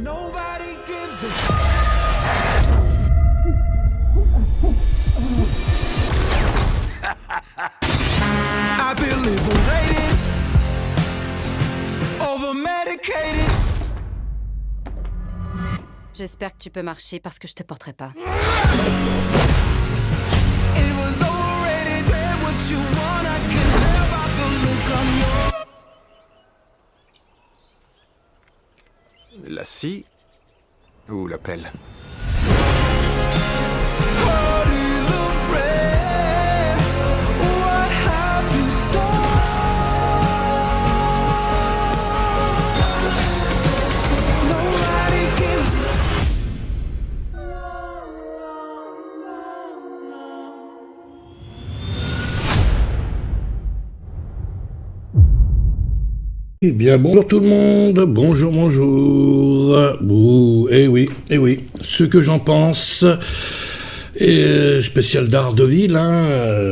Nobody gives a I feel liberated, over-medicated. J'espère que tu peux marcher parce que je te porterai pas. It was already there, what you want, I can tell by the look on your... La scie ou la pelle? Party the red, what have you done? Nobody gives Eh bien, bonjour tout le monde, bonjour, eh oui, ce que j'en pense, spécial Daredevil,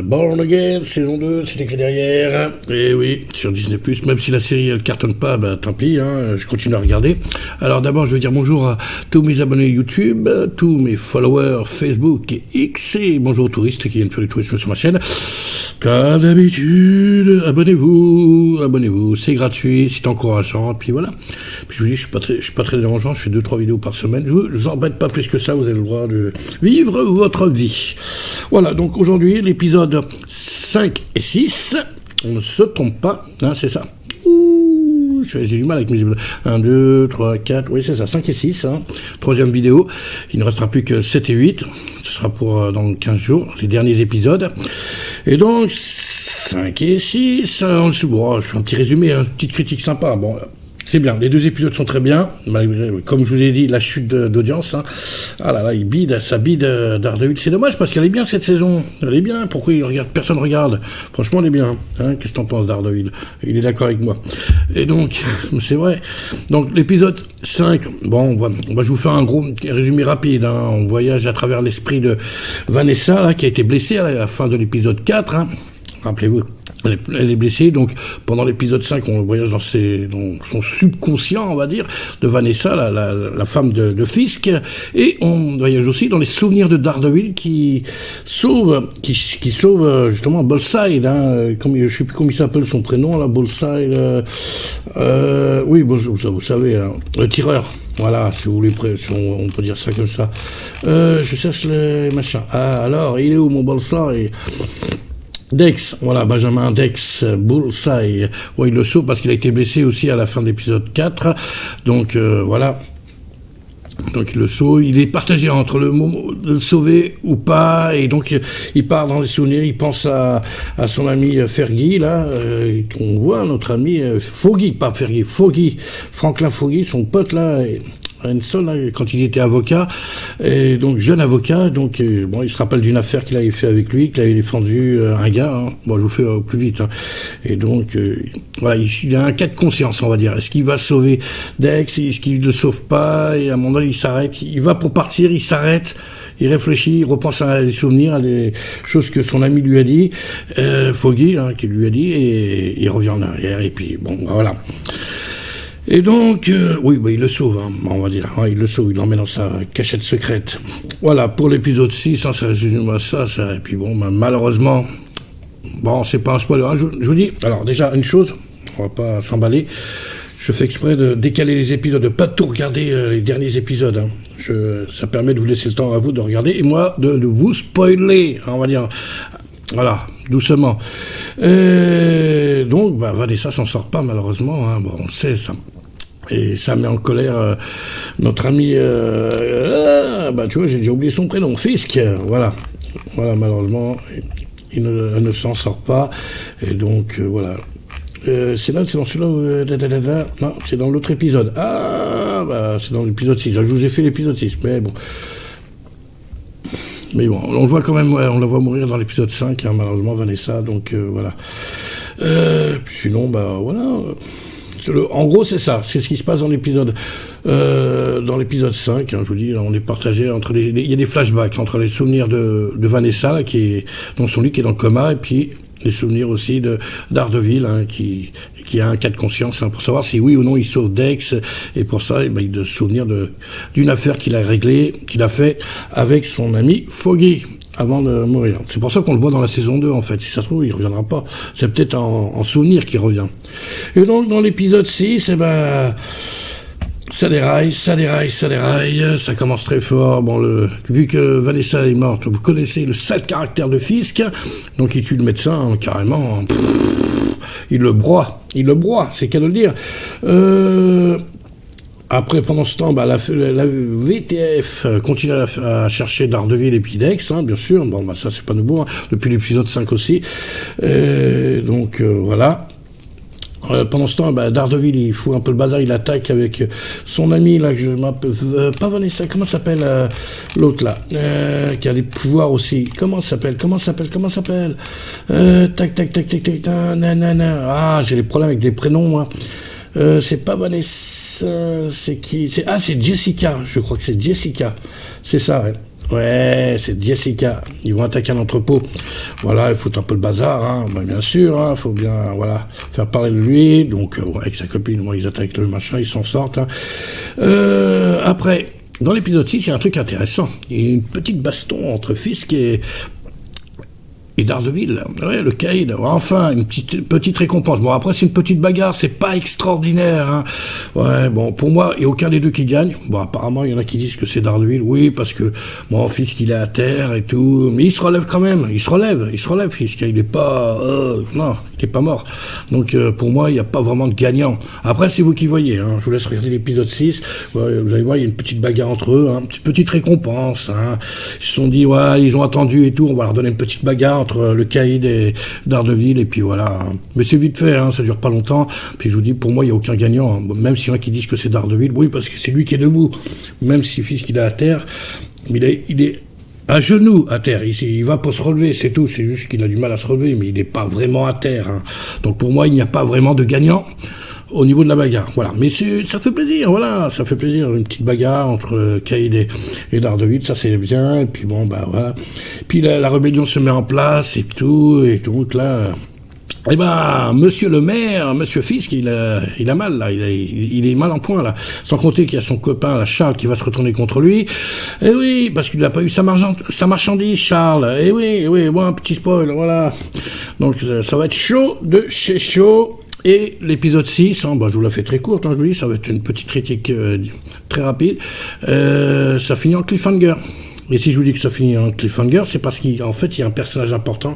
Born Again, saison 2, c'est écrit derrière, eh oui, sur Disney+, même si la série elle cartonne pas, bah tant pis, je continue à regarder. Alors d'abord, je veux dire bonjour à tous mes abonnés YouTube, tous mes followers Facebook et X, et bonjour aux touristes qui viennent faire du tourisme sur ma chaîne. Comme d'habitude, abonnez-vous, c'est gratuit, c'est encourageant, et puis voilà. Puis je vous dis, je suis pas très dérangeant, je fais 2-3 vidéos par semaine, je vous embête pas plus que ça, vous avez le droit de vivre votre vie. Voilà, donc aujourd'hui, l'épisode 5 et 6, on ne se trompe pas, c'est ça. Ouh, j'ai du mal avec mes 1, 2, 3, 4, oui c'est ça, 5 et 6, troisième vidéo, il ne restera plus que 7 et 8, ce sera pour dans 15 jours, les derniers épisodes. Et donc, 5 et 6, bon, je fais un petit résumé, une petite critique sympa. Bon, c'est bien, les deux épisodes sont très bien, malgré, comme je vous ai dit, la chute d'audience. Ah là là, ça bide Daredevil. C'est dommage parce qu'elle est bien cette saison. Elle est bien, pourquoi personne regarde? Franchement, elle est bien. Qu'est-ce que t'en penses, Daredevil? Il est d'accord avec moi. Et donc, c'est vrai. Donc, l'épisode 5, bon, je vous faire un gros résumé rapide. On voyage à travers l'esprit de Vanessa, là, qui a été blessée à la fin de l'épisode 4. Rappelez-vous. Elle est blessée, donc pendant l'épisode 5, on voyage dans son subconscient, on va dire, de Vanessa, la femme de Fisk, et on voyage aussi dans les souvenirs de Daredevil qui sauve justement Bullseye, je sais plus comment il s'appelle son prénom, là, Bullseye, oui, vous savez, le tireur. Voilà, si vous voulez, on peut dire ça comme ça. Je cherche le machin. Ah, alors, il est où mon Bullseye? Dex, voilà, Benjamin Dex, Bullseye, il le sauve parce qu'il a été blessé aussi à la fin de l'épisode 4, donc voilà, donc il le sauve, il est partagé entre le moment de le sauver ou pas, et donc il part dans les souvenirs, il pense à son ami Fergie, là, qu'on voit, notre ami Foggy, pas Fergie, Foggy, Franklin Foggy, son pote là, Hanson, quand il était avocat, et donc jeune avocat, donc il se rappelle d'une affaire qu'il avait fait avec lui, qu'il avait défendu un gars, je vous fais au plus vite, et donc voilà, il a un cas de conscience, on va dire. Est-ce qu'il va sauver Dex, est-ce qu'il ne le sauve pas, et à un moment donné il s'arrête, il va pour partir, il s'arrête, il réfléchit, il repense à des souvenirs, à des choses que son ami lui a dit, Foggy, qui lui a dit, et il revient en arrière, et puis bon, voilà. Et donc, il le sauve, on va dire. Il le sauve, il l'emmène dans sa cachette secrète. Voilà, pour l'épisode 6, ça résume à ça. Et puis bon, malheureusement, c'est pas un spoiler. Je vous dis, alors déjà, une chose, on va pas s'emballer. Je fais exprès de décaler les épisodes, de pas tout regarder les derniers épisodes. Ça permet de vous laisser le temps à vous de regarder, et moi, de vous spoiler, on va dire. Voilà, doucement. Donc, Vanessa s'en sort pas, malheureusement. On le sait, ça. Et ça met en colère notre ami... tu vois, j'ai déjà oublié son prénom. Fisk, voilà. Voilà, malheureusement, elle ne s'en sort pas. Et donc, voilà. C'est dans celui-là où... Non, c'est dans l'autre épisode. C'est dans l'épisode 6. Je vous ai fait l'épisode 6, mais bon... Mais bon, on le voit quand même, on la voit mourir dans l'épisode 5, malheureusement, Vanessa, donc voilà. Sinon, voilà. En gros, c'est ça, c'est ce qui se passe dans l'épisode 5, je vous dis, on est partagé entre il y a des flashbacks entre les souvenirs de Vanessa, dans son lit, qui est dans le coma, et puis les souvenirs aussi de Daredevil, hein, qui a un cas de conscience, hein, pour savoir si oui ou non il sauve Dex, et pour ça, il doit se souvenir d'une affaire qu'il a fait avec son ami Foggy avant de mourir. C'est pour ça qu'on le voit dans la saison 2, en fait. Si ça se trouve, il reviendra pas. C'est peut-être en souvenir qu'il revient. Et donc, dans l'épisode 6, ça déraille, ça commence très fort. Bon, vu que Vanessa est morte, vous connaissez le sale caractère de Fisk, donc il tue le médecin, carrément. Il le broie, c'est qu'à le dire. Après, pendant ce temps, la VTF continue à chercher Daredevil et puis Dex, hein, bien sûr. Bon, ça, c'est pas nouveau, hein, depuis l'épisode 5 aussi. Donc, voilà. Pendant ce temps, Daredevil, il fout un peu le bazar, il attaque avec son ami, là, que je m'appelle, pas Vanessa, comment s'appelle l'autre, là, qui a des pouvoirs aussi. Comment s'appelle tac, nanana. Ah, j'ai des problèmes avec les prénoms, moi. C'est pas Vanessa, c'est qui? C'est Jessica, je crois que c'est Jessica. C'est ça, ouais. Ouais, c'est Jessica. Ils vont attaquer un entrepôt. Voilà, il faut un peu le bazar, hein. Bien sûr, hein. Faut bien, faire parler de lui. Donc, avec sa copine, ils attaquent le machin, ils s'en sortent, hein. Après, dans l'épisode 6, il y a un truc intéressant. Il y a une petite baston entre Fisk et Daredevil, ouais, le Caïd, enfin, une petite récompense. Bon, après, c'est une petite bagarre, c'est pas extraordinaire, hein. Ouais, bon, pour moi, il n'y a aucun des deux qui gagne. Bon, apparemment, il y en a qui disent que c'est Daredevil, oui, parce que mon fils, il est à terre et tout, mais il se relève quand même, il se relève, Fisk, il est pas, non, il est pas mort. Donc, pour moi, il n'y a pas vraiment de gagnant. Après, c'est vous qui voyez, hein. Je vous laisse regarder l'épisode 6, ouais, vous allez voir, il y a une petite bagarre entre eux, hein, petite récompense, hein. Ils se sont dit, ouais, ils ont attendu et tout, on va leur donner une petite bagarre entre le Caïd et Daredevil, et puis voilà. Mais c'est vite fait, hein, ça dure pas longtemps. Puis je vous dis, pour moi, il n'y a aucun gagnant, hein. Même s'il y en a qui disent que c'est Daredevil, oui, parce que c'est lui qui est debout. Même si Fisk, il est à terre, il est à genoux à terre. Il va pour se relever, c'est tout. C'est juste qu'il a du mal à se relever, mais il n'est pas vraiment à terre, hein. Donc pour moi, il n'y a pas vraiment de gagnant au niveau de la bagarre, voilà. Mais ça fait plaisir, voilà, ça fait plaisir, une petite bagarre entre Caïd et Daredevil, ça c'est bien, et puis bon, voilà. Puis la rébellion se met en place, et tout, donc là, monsieur le maire, monsieur Fisk, il a mal, là, il est mal en point, là. Sans compter qu'il y a son copain, là, Charles, qui va se retourner contre lui. Eh oui, parce qu'il n'a pas eu sa marchandise, Charles. Eh oui, bon, un petit spoil, voilà. Donc, ça va être chaud de chez chaud. Et l'épisode 6, hein, je vous la fais très courte, hein, je vous dis, ça va être une petite critique très rapide. Ça finit en cliffhanger. Et si je vous dis que ça finit en cliffhanger, c'est parce qu'en fait, il y a un personnage important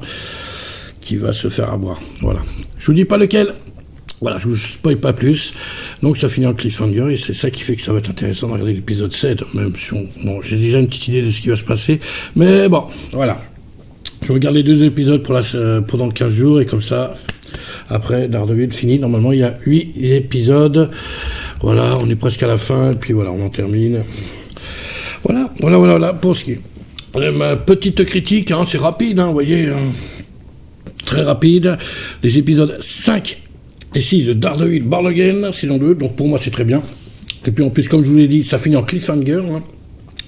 qui va se faire avoir. Voilà. Je vous dis pas lequel. Voilà, je vous spoil pas plus. Donc ça finit en cliffhanger, et c'est ça qui fait que ça va être intéressant de regarder l'épisode 7, même si j'ai déjà une petite idée de ce qui va se passer. Mais bon, voilà. Je regarde les 2 épisodes pendant 15 jours, et comme ça... Après, Daredevil fini. Normalement, il y a 8 épisodes. Voilà, on est presque à la fin. Et puis voilà, on en termine. Voilà, pour ce qui est. Ma petite critique, hein, c'est rapide, hein, vous voyez. Hein, très rapide. Les épisodes 5 et 6 de Daredevil Born Again, saison 2. Donc pour moi, c'est très bien. Et puis en plus, comme je vous l'ai dit, ça finit en cliffhanger, hein.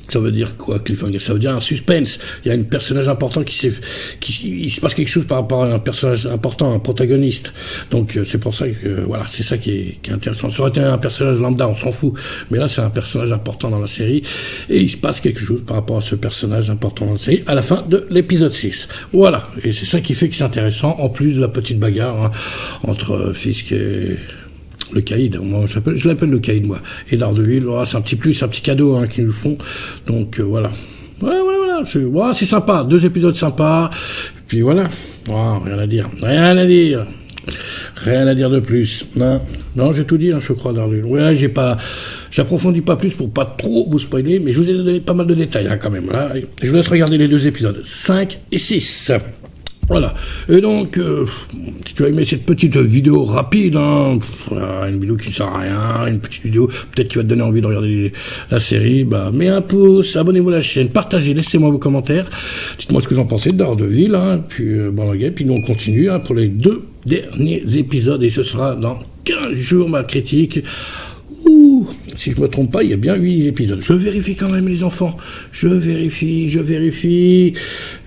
Ça veut dire quoi, cliffhanger? Ça veut dire un suspense. Il y a un personnage important il se passe quelque chose par rapport à un personnage important, un protagoniste. Donc c'est pour ça que voilà, c'est ça qui est intéressant. Ça aurait été un personnage lambda, on s'en fout. Mais là, c'est un personnage important dans la série, et il se passe quelque chose par rapport à ce personnage important dans la série à la fin de l'épisode 6. Voilà, et c'est ça qui fait que c'est intéressant, en plus de la petite bagarre, hein, entre Fisk et le Caïd, moi je l'appelle le Caïd, moi, et Daredevil, voilà, c'est un petit plus, un petit cadeau, hein, qu'ils nous font, donc voilà, c'est sympa, 2 épisodes sympas, puis voilà, rien à dire de plus, non, j'ai tout dit, hein, je crois, Daredevil, ouais, j'approfondis pas plus pour pas trop vous spoiler, mais je vous ai donné pas mal de détails, hein, quand même, là. Je vous laisse regarder les 2 épisodes, 5 et 6. Voilà, et donc, si tu as aimé cette petite vidéo rapide, hein, une vidéo qui ne sert à rien, une petite vidéo peut-être qui va te donner envie de regarder la série, mets un pouce, abonnez-vous à la chaîne, partagez, laissez-moi vos commentaires, dites-moi ce que vous en pensez de Daredevil, hein, puis puis nous on continue, hein, pour les 2 derniers épisodes, et ce sera dans 15 jours ma critique. si je me trompe pas, il y a bien 8 épisodes. Je vérifie quand même, les enfants. Je vérifie.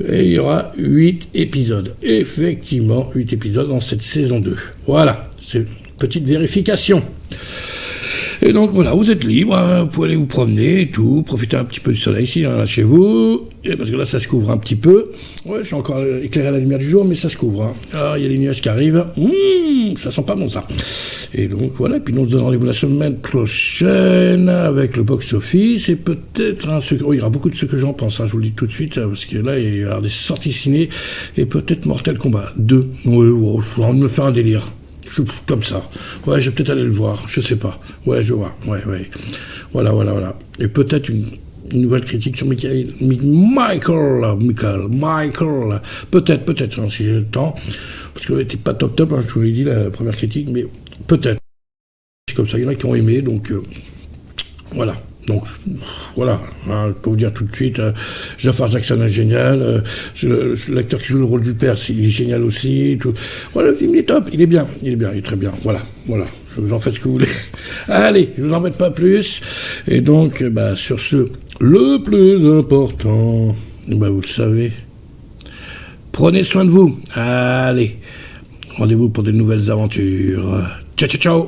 Et il y aura 8 épisodes. Effectivement, 8 épisodes dans cette saison 2. Voilà, c'est une petite vérification. Et donc voilà, vous êtes libre, hein, vous pouvez aller vous promener et tout, profiter un petit peu du soleil ici, hein, chez vous, et parce que là ça se couvre un petit peu. Ouais, je suis encore éclairé à la lumière du jour, mais ça se couvre. Hein. Ah, il y a les nuages qui arrivent, ça sent pas bon ça. Et donc voilà, puis nous on se donne rendez-vous la semaine prochaine avec le box-office, et peut-être il y aura beaucoup de ce que j'en pense, hein, je vous le dis tout de suite, parce que là il y aura des sorties ciné, et peut-être Mortal Kombat 2. Ouais, j'ai envie de me faire un délire. Comme ça. Ouais, je vais peut-être aller le voir, je sais pas. Ouais, je vois. Ouais. Voilà. Et peut-être une nouvelle critique sur Michael. Peut-être, hein, si j'ai le temps. Parce que n'était pas top, hein, je vous l'ai dit, la première critique, mais peut-être. C'est comme ça, il y en a qui ont aimé, donc voilà. Donc, voilà, hein, je peux vous dire tout de suite, Jafar Jackson est génial, l'acteur qui joue le rôle du père, il est génial aussi, tout. Voilà, le film il est top, il est très bien, voilà, vous en faites ce que vous voulez. Allez, je vous en mets pas plus, et donc, sur ce, le plus important, vous le savez, prenez soin de vous, allez, rendez-vous pour de nouvelles aventures, ciao.